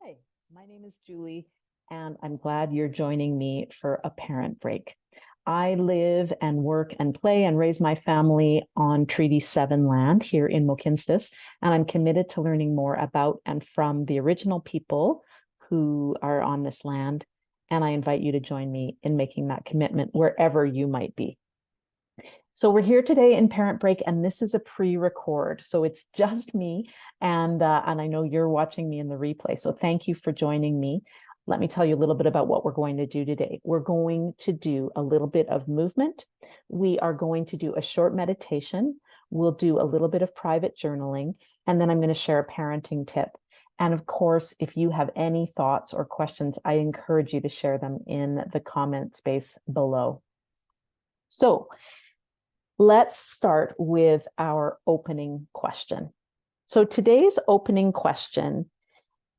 Hi, my name is Julie, and I'm glad you're joining me for a parent break. I live and work and play and raise my family on Treaty 7 land here in Mohkinstsis, and I'm committed to learning more about and from the original people who are on this land. And I invite you to join me in making that commitment wherever you might be. So we're here today in Parent Break, and this is a pre-record. So it's just me, and I know you're watching me in the replay. So thank you for joining me. Let me tell you a little bit about what we're going to do today. We're going to do a little bit of movement. We are going to do a short meditation. We'll do a little bit of private journaling, and then I'm going to share a parenting tip. And of course, if you have any thoughts or questions, I encourage you to share them in the comment space below. So let's start with our opening question. So today's opening question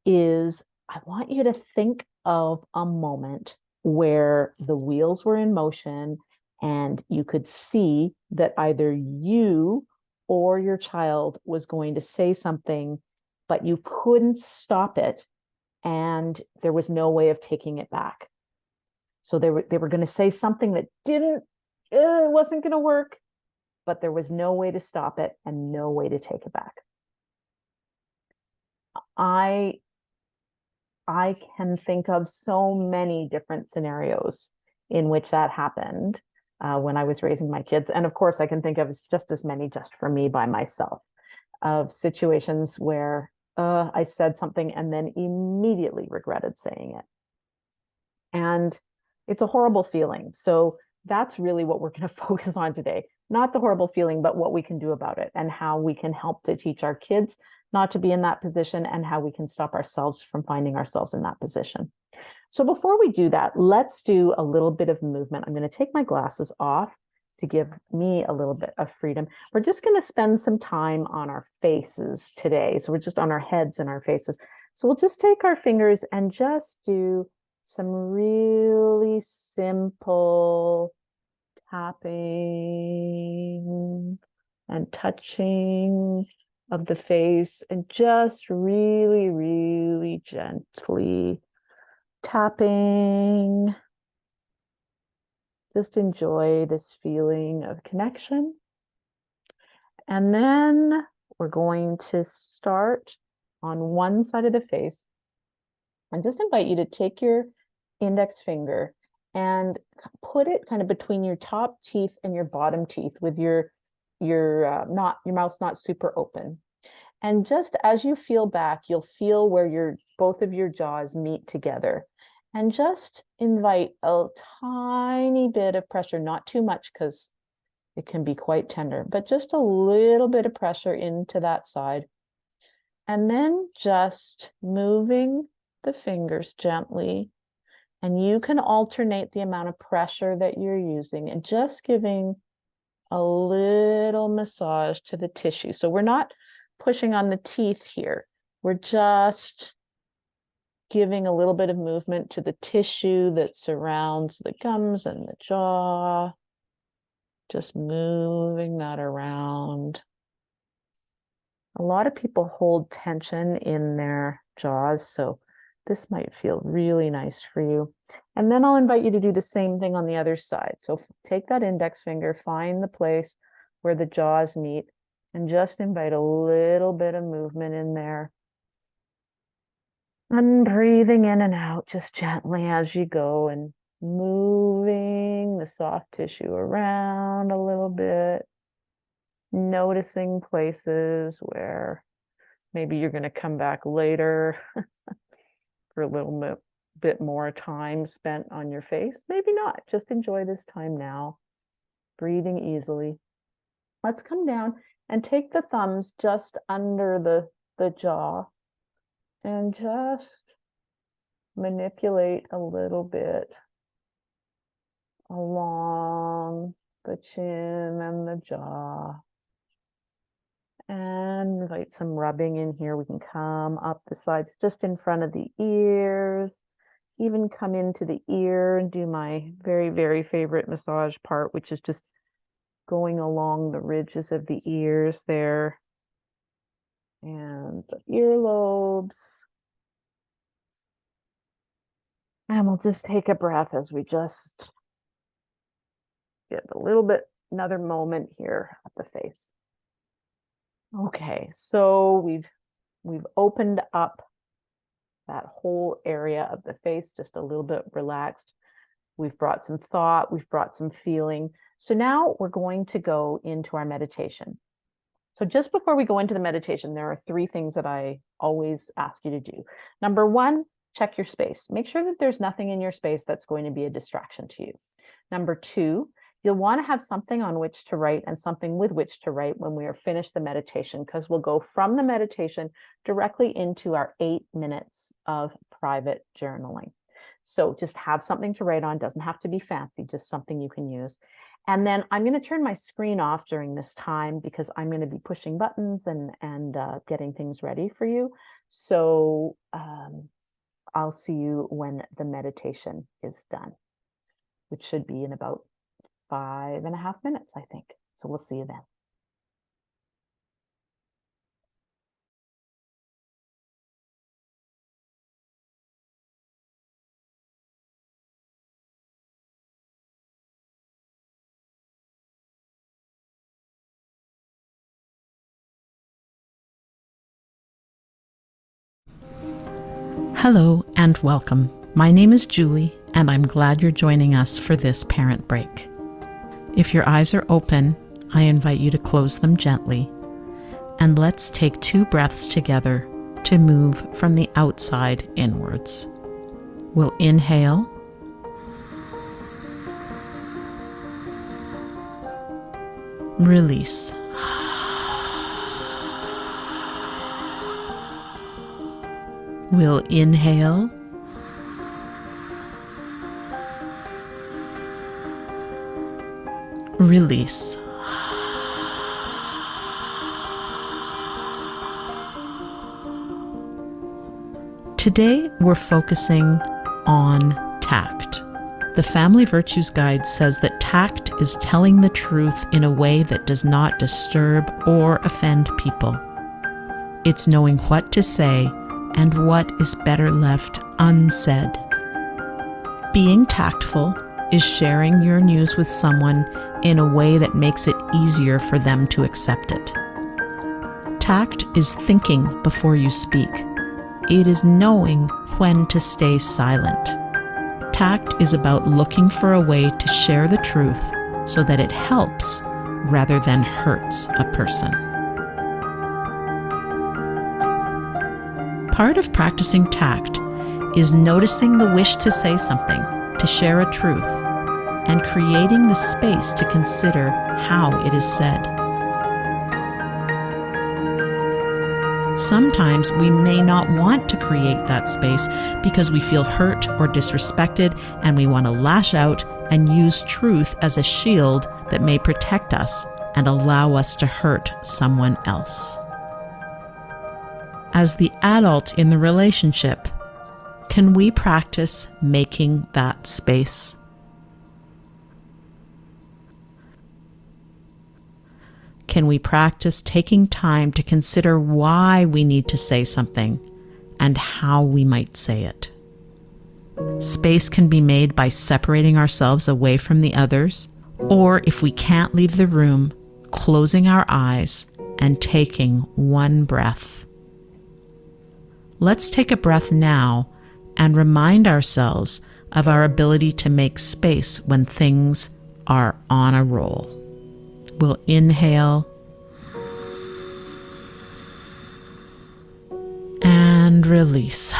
is, I want you to think of a moment where the wheels were in motion and you could see that either you or your child was going to say something, but you couldn't stop it and there was no way of taking it back. So they were going to say something that wasn't going to work, but there was no way to stop it and no way to take it back. I can think of so many different scenarios in which that happened when I was raising my kids. And of course, I can think of just as many just for me by myself, of situations where I said something and then immediately regretted saying it. And it's a horrible feeling. So that's really what we're going to focus on today. Not the horrible feeling, but what we can do about it and how we can help to teach our kids not to be in that position and how we can stop ourselves from finding ourselves in that position. So before we do that, let's do a little bit of movement. I'm going to take my glasses off to give me a little bit of freedom. We're just going to spend some time on our faces today. So we're just on our heads and our faces. So we'll just take our fingers and just do some really simple tapping and touching of the face, and just really, really gently tapping. Just enjoy this feeling of connection. And then we're going to start on one side of the face. And just invite you to take your index finger and put it kind of between your top teeth and your bottom teeth with your mouth's not super open. And just as you feel back, you'll feel where both of your jaws meet together. And just invite a tiny bit of pressure, not too much because it can be quite tender, but just a little bit of pressure into that side. And then just moving the fingers gently. And you can alternate the amount of pressure that you're using and just giving a little massage to the tissue. So we're not pushing on the teeth here. We're just giving a little bit of movement to the tissue that surrounds the gums and the jaw. Just moving that around. A lot of people hold tension in their jaws, so this might feel really nice for you. And then I'll invite you to do the same thing on the other side. So take that index finger, find the place where the jaws meet, and just invite a little bit of movement in there. And breathing in and out just gently as you go, and moving the soft tissue around a little bit. Noticing places where maybe you're going to come back later for a little bit more time spent on your face. Maybe not. Just enjoy this time now. Breathing easily. Let's come down and take the thumbs just under the jaw and just manipulate a little bit along the chin and the jaw. And invite some rubbing in here. We can come up the sides just in front of the ears, even come into the ear and do my very, very favorite massage part, which is just going along the ridges of the ears there and the earlobes. And we'll just take a breath as we just give a little bit, another moment here at the face. Okay, so we've opened up that whole area of the face, just a little bit relaxed. We've brought some thought, we've brought some feeling. So now we're going to go into our meditation. So just before we go into the meditation, there are 3 things that I always ask you to do. Number 1, check your space. Make sure that there's nothing in your space that's going to be a distraction to you. Number 2, you'll want to have something on which to write and something with which to write when we are finished the meditation, because we'll go from the meditation directly into our 8 minutes of private journaling. So just have something to write on. Doesn't have to be fancy, just something you can use. And then I'm going to turn my screen off during this time because I'm going to be pushing buttons and getting things ready for you. So I'll see you when the meditation is done, which should be in about 5.5 minutes, I think. So we'll see you then. Hello and welcome. My name is Julie, and I'm glad you're joining us for this parent break. If your eyes are open, I invite you to close them gently, and let's take 2 breaths together to move from the outside inwards. We'll inhale, release. We'll inhale, release. Today, we're focusing on tact. The Family Virtues Guide says that tact is telling the truth in a way that does not disturb or offend people. It's knowing what to say and what is better left unsaid. Being tactful is sharing your news with someone in a way that makes it easier for them to accept it. Tact is thinking before you speak. It is knowing when to stay silent. Tact is about looking for a way to share the truth so that it helps rather than hurts a person. Part of practicing tact is noticing the wish to say something, to share a truth, and creating the space to consider how it is said. Sometimes we may not want to create that space because we feel hurt or disrespected, and we want to lash out and use truth as a shield that may protect us and allow us to hurt someone else. As the adult in the relationship, can we practice making that space? Can we practice taking time to consider why we need to say something and how we might say it? Space can be made by separating ourselves away from the others, or if we can't leave the room, closing our eyes and taking one breath. Let's take a breath now and remind ourselves of our ability to make space when things are on a roll. We'll inhale and release.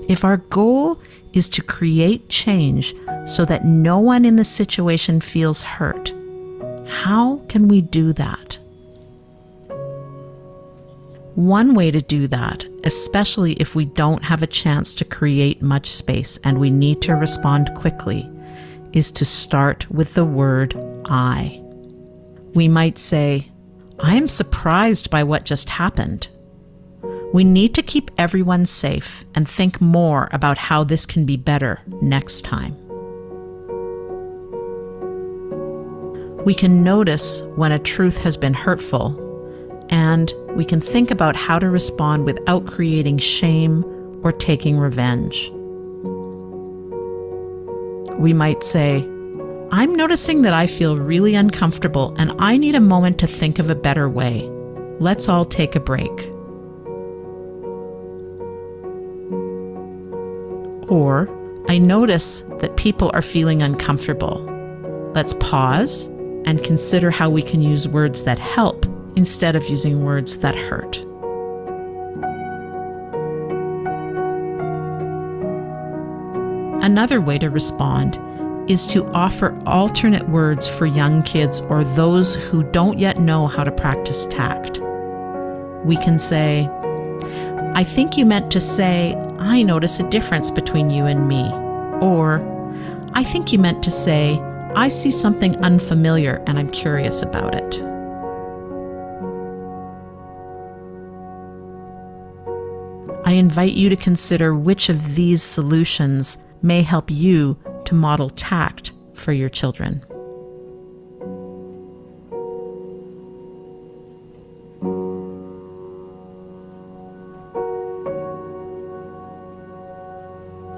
If our goal is to create change so that no one in the situation feels hurt, how can we do that? One way to do that, especially if we don't have a chance to create much space and we need to respond quickly, is to start with the word I. We might say, I am surprised by what just happened. We need to keep everyone safe and think more about how this can be better next time. We can notice when a truth has been hurtful And we can think about how to respond without creating shame or taking revenge. We might say, I'm noticing that I feel really uncomfortable and I need a moment to think of a better way. Let's all take a break. Or, I notice that people are feeling uncomfortable. Let's pause and consider how we can use words that help instead of using words that hurt. Another way to respond is to offer alternate words for young kids or those who don't yet know how to practice tact. We can say, I think you meant to say, I notice a difference between you and me. Or, I think you meant to say, I see something unfamiliar and I'm curious about it. I invite you to consider which of these solutions may help you to model tact for your children.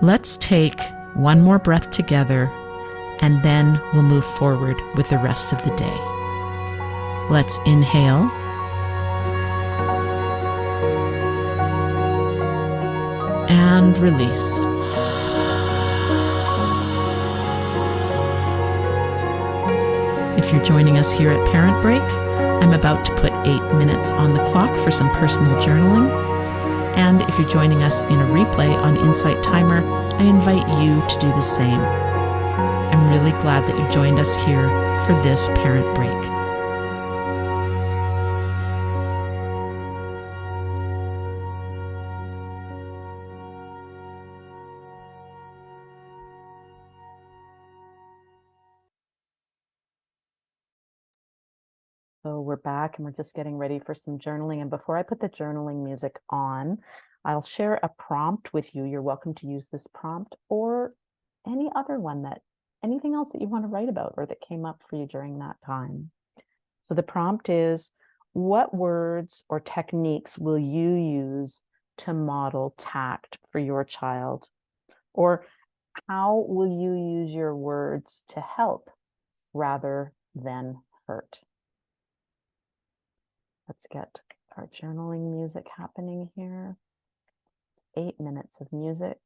Let's take one more breath together, and then we'll move forward with the rest of the day. Let's inhale. And release. If you're joining us here at Parent Break, I'm about to put 8 minutes on the clock for some personal journaling. And if you're joining us in a replay on Insight Timer, I invite you to do the same. I'm really glad that you joined us here for this Parent Break. So we're back and we're just getting ready for some journaling. And before I put the journaling music on, I'll share a prompt with you. You're welcome to use this prompt or any other one anything else that you want to write about or that came up for you during that time. So the prompt is, what words or techniques will you use to model tact for your child? Or how will you use your words to help rather than hurt? Let's get our journaling music happening here. 8 minutes of music.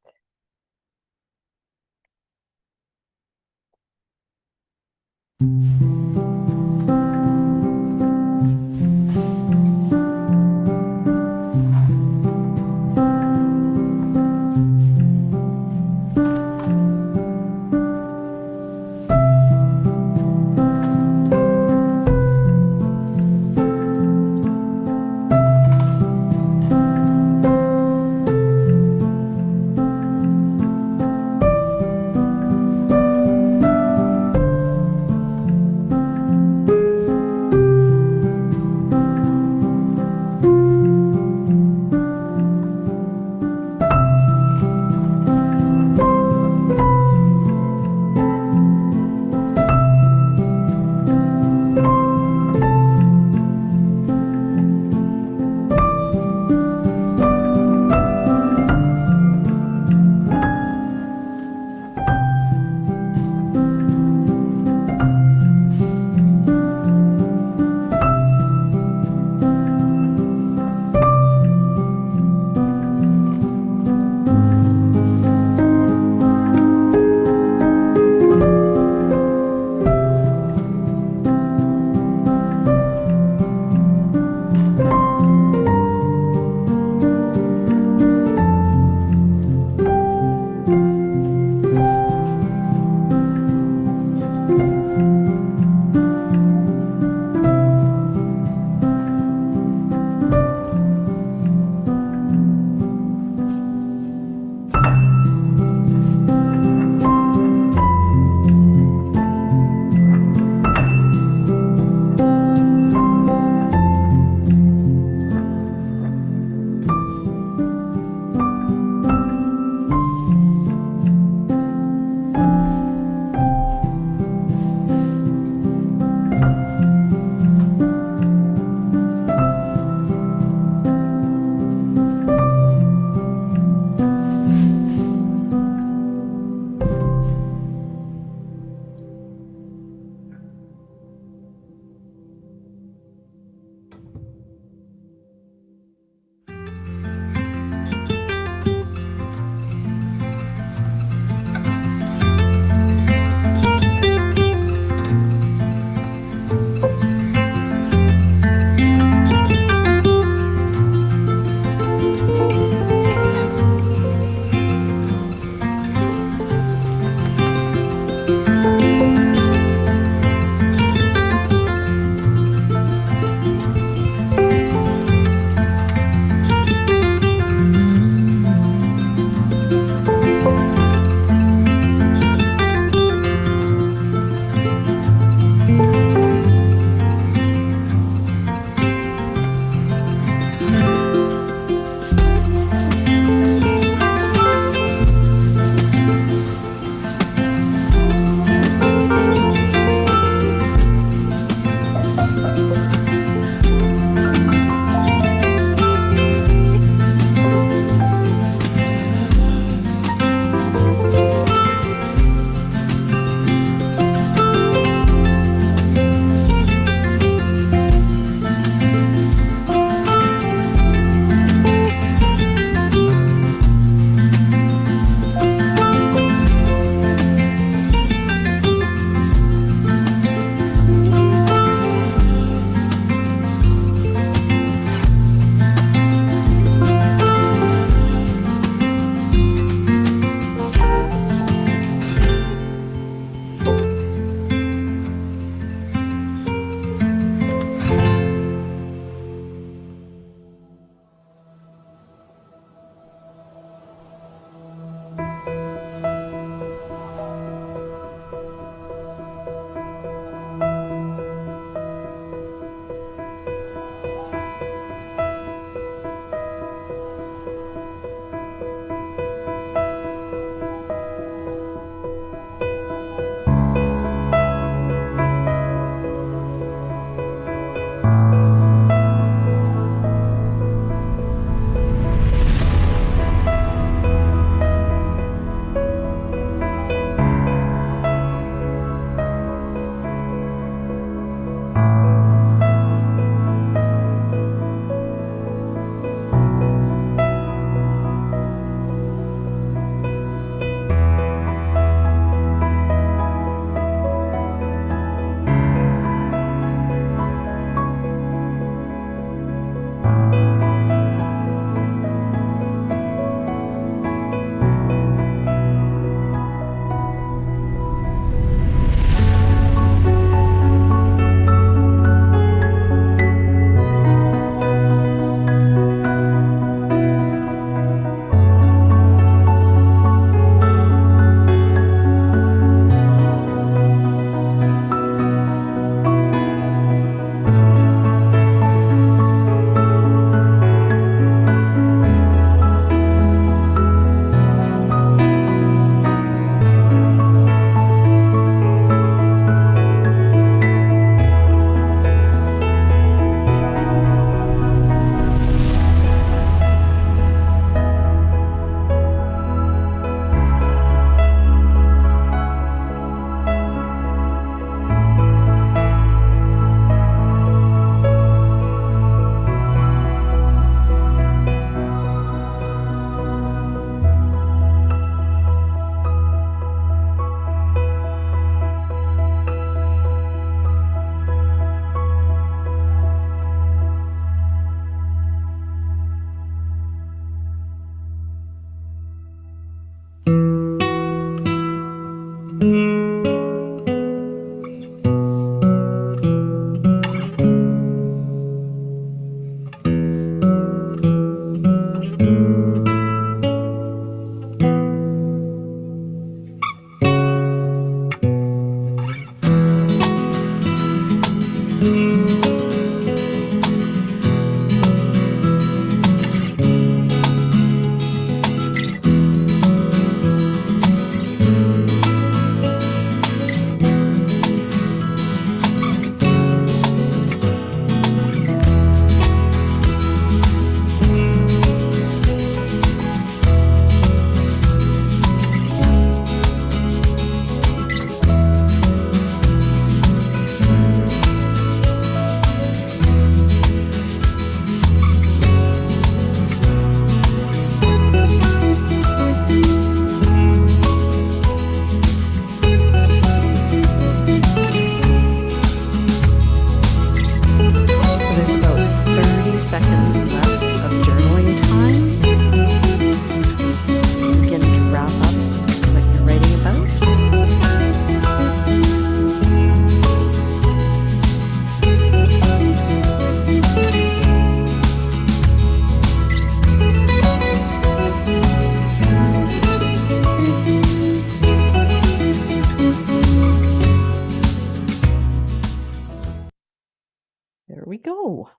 we go.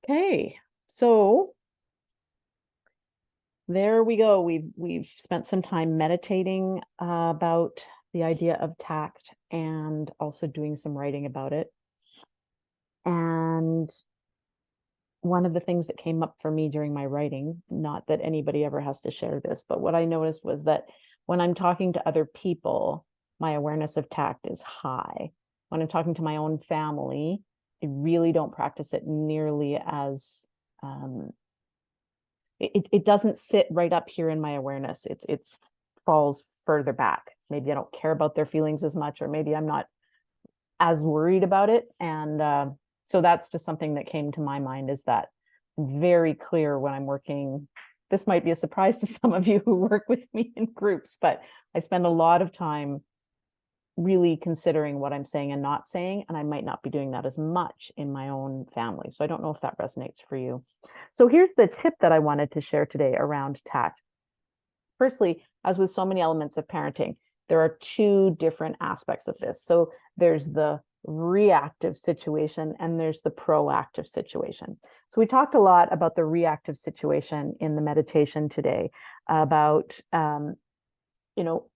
Okay, so there we go. We've spent some time meditating about the idea of tact and also doing some writing about it. And one of the things that came up for me during my writing, not that anybody ever has to share this, but what I noticed was that when I'm talking to other people, my awareness of tact is high. When I'm talking to my own family, I really don't practice it nearly as it doesn't sit right up here in my awareness. It's falls further back. Maybe I don't care about their feelings as much, or maybe I'm not as worried about it. And so that's just something that came to my mind, is that very clear when I'm working. This might be a surprise to some of you who work with me in groups, but I spend a lot of time really considering what I'm saying and not saying, and I might not be doing that as much in my own family. So I don't know if that resonates for you. So here's the tip that I wanted to share today around tact. Firstly, as with so many elements of parenting, there are two different aspects of this. So there's the reactive situation and there's the proactive situation. So we talked a lot about the reactive situation in the meditation today, about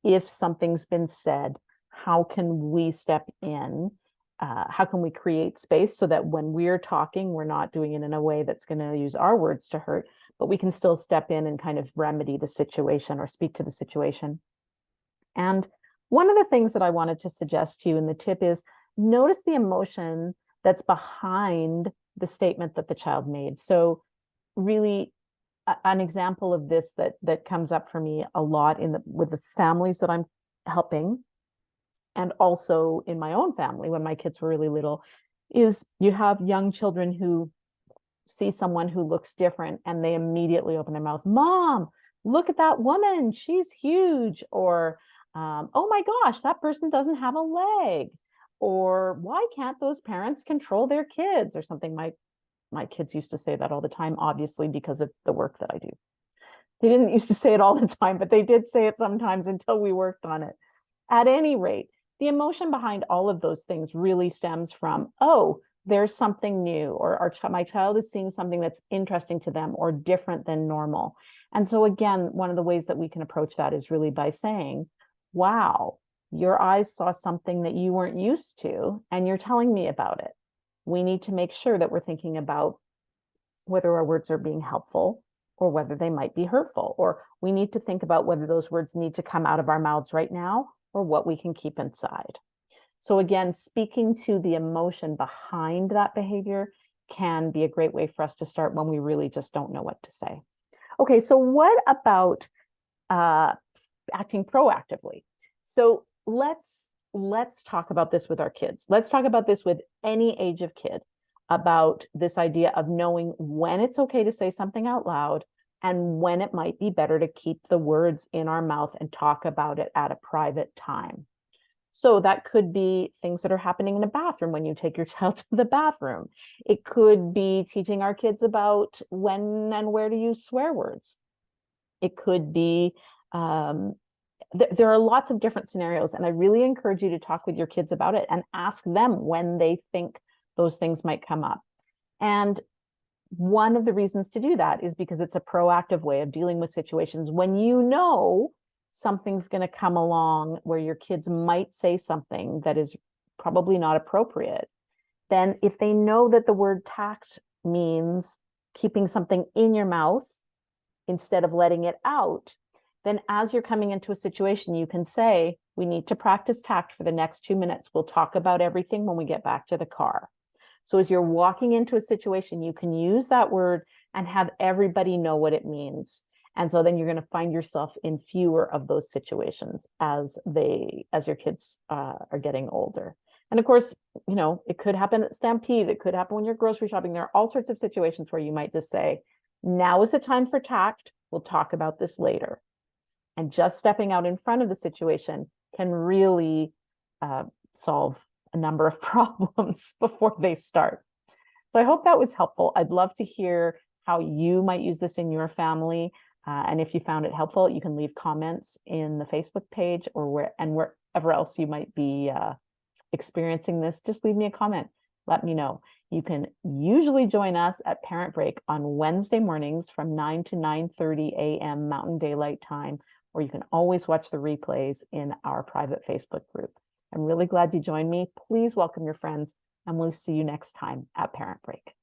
if something's been said, how can we step in? How can we create space so that when we're talking, we're not doing it in a way that's going to use our words to hurt, but we can still step in and kind of remedy the situation or speak to the situation. And one of the things that I wanted to suggest to you in the tip is notice the emotion that's behind the statement that the child made. So really, an example of this that comes up for me a lot with the families that I'm helping, and also in my own family when my kids were really little, is you have young children who see someone who looks different and they immediately open their mouth, "Mom, look at that woman, she's huge," or "Oh my gosh, that person doesn't have a leg," or "Why can't those parents control their kids?" or something. My kids used to say that all the time, obviously, because of the work that I do. They didn't used to say it all the time, but they did say it sometimes until we worked on it. At any rate, the emotion behind all of those things really stems from, oh, there's something new, or my child is seeing something that's interesting to them or different than normal. And so again, one of the ways that we can approach that is really by saying, wow, your eyes saw something that you weren't used to, and you're telling me about it. We need to make sure that we're thinking about whether our words are being helpful or whether they might be hurtful, or we need to think about whether those words need to come out of our mouths right now or what we can keep inside. So again, speaking to the emotion behind that behavior can be a great way for us to start when we really just don't know what to say. Okay, so what about acting proactively? So let's talk about this with our kids. Let's talk about this with any age of kid, about this idea of knowing when it's okay to say something out loud and when it might be better to keep the words in our mouth and talk about it at a private time. So that could be things that are happening in a bathroom when you take your child to the bathroom. It could be teaching our kids about when and where to use swear words. It could be, there are lots of different scenarios, and I really encourage you to talk with your kids about it and ask them when they think those things might come up. And one of the reasons to do that is because it's a proactive way of dealing with situations when you know something's going to come along where your kids might say something that is probably not appropriate. Then if they know that the word tact means keeping something in your mouth instead of letting it out, then as you're coming into a situation, you can say, we need to practice tact for the next 2 minutes. We'll talk about everything when we get back to the car. So as you're walking into a situation, you can use that word and have everybody know what it means. And so then you're going to find yourself in fewer of those situations as your kids are getting older. And of course, it could happen at Stampede. It could happen when you're grocery shopping. There are all sorts of situations where you might just say, now is the time for tact. We'll talk about this later. And just stepping out in front of the situation can really solve a number of problems before they start. So I hope that was helpful. I'd love to hear how you might use this in your family. And if you found it helpful, you can leave comments in the Facebook page or wherever else you might be experiencing this. Just leave me a comment. let me know. You can usually join us at Parent Break on Wednesday mornings from 9 to 9:30 a.m. Mountain Daylight Time, or you can always watch the replays in our private Facebook group. I'm really glad you joined me. Please welcome your friends, and we'll see you next time at Parent Break.